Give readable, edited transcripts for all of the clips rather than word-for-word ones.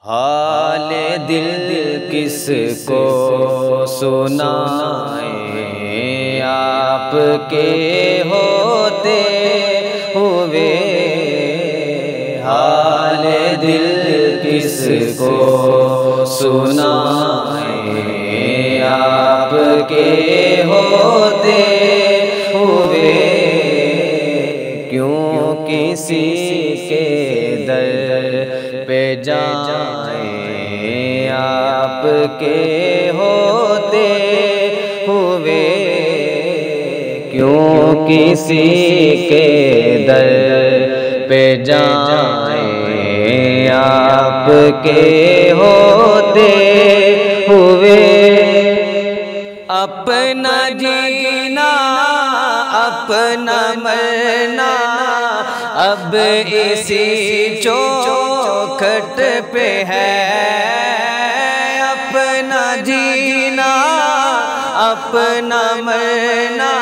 حال دل کس کو سنائیں، آپ کے ہوتے ہوئے حال دل کس کو سنائیں، آپ کے ہوتے ہوئے کیوں کسی کے در پہ جائیں، آپ کے ہوتے ہوئے کیوں کسی کے در پہ جائیں، آپ کے ہوتے ہوئے اپنا جینا اپنا مرنا اب اسی چوکھٹ پہ ہے، اپنا جینا اپنا مرنا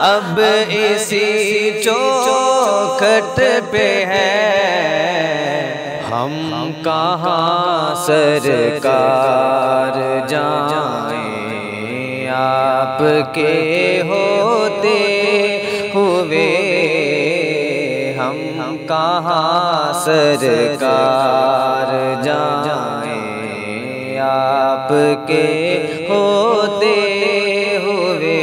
اب اسی چوکھٹ پہ ہے، ہم کہاں سرکار جائیں، آپ کے ہوتے ہوئے ہم کہاں سرکار جائیں، آپ کے ہوتے ہوئے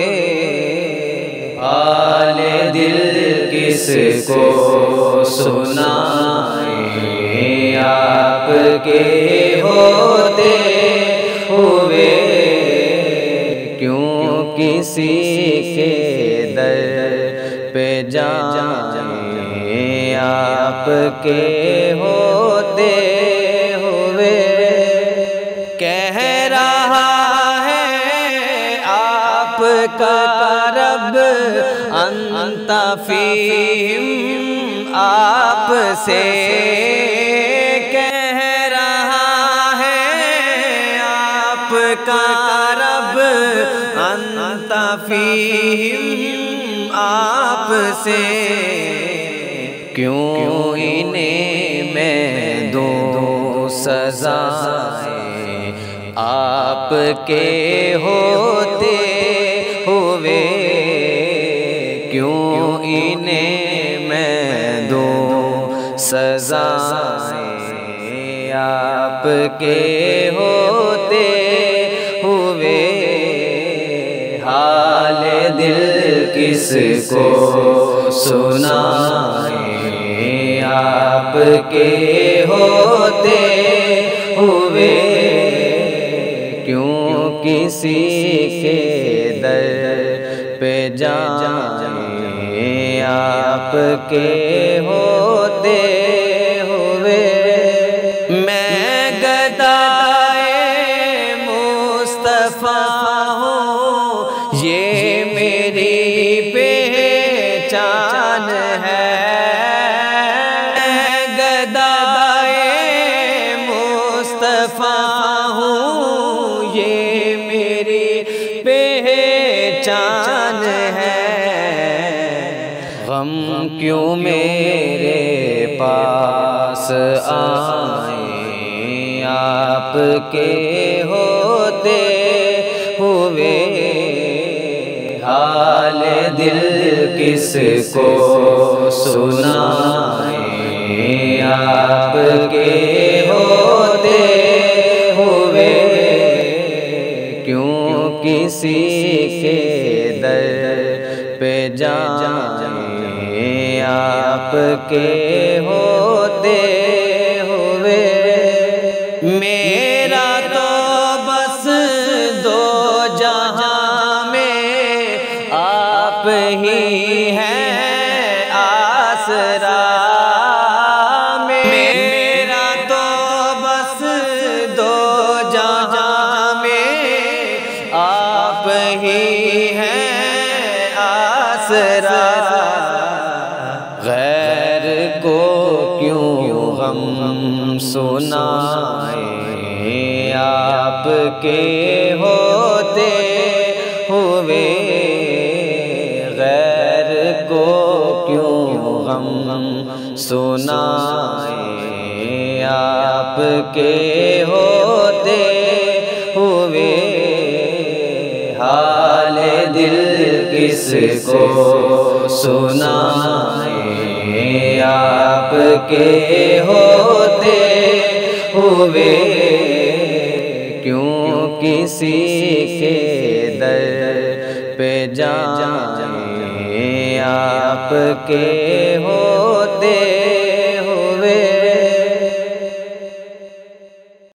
حال دل کس کو سنائیں، آپ کے ہوتے ہوئے کیوں کسی کے در پہ جائیں، آپ کے ہوتے ہوئے کہہ رہا ہے آپ کا رب انت فیہم، آپ سے کہہ رہا ہے آپ کا رب انت فیہم، آپ سے کیوں انہیں میں دوں سزائیں، آپ کے ہوتے ہوئے کیوں انہیں میں دوں سزائیں، آپ کے ہوتے ہوئے حال دل کس کو سنائیں، آپ کے ہوتے ہوئے کیوں کسی کے در پہ جائیں، آپ کے ہوتے ہوئے میں گدائے مصطفیٰ ہوں، یہ میری پہچان ہے، میں گدائے مصطفیٰ ہوں، یہ میری پہچان ہے، غم کیوں میرے پاس آئیں، آپ کے ہوتے ہوئے حال دل کس کو سنائیں، آپ کے ہوتے ہوئے کیوں کسی کے در پہ جائیں، آپ کے ہوتے ہوئے میرا تو بس دو جہاں میں آپ ہی ہیں آسرا، میرا تو بس دو جہاں میں آپ ہی ہیں آسرا، غیر کو کیوں غم سنائیں، آپ کے ہوتے ہوئے غیر کو کیوں غم سنائیں، آپ کے ہوتے ہوئے حال دل کس کو سنائیں، آپ کے ہوتے ہوئے کیوں کسی کے در پہ جائیں، آپ کے ہوتے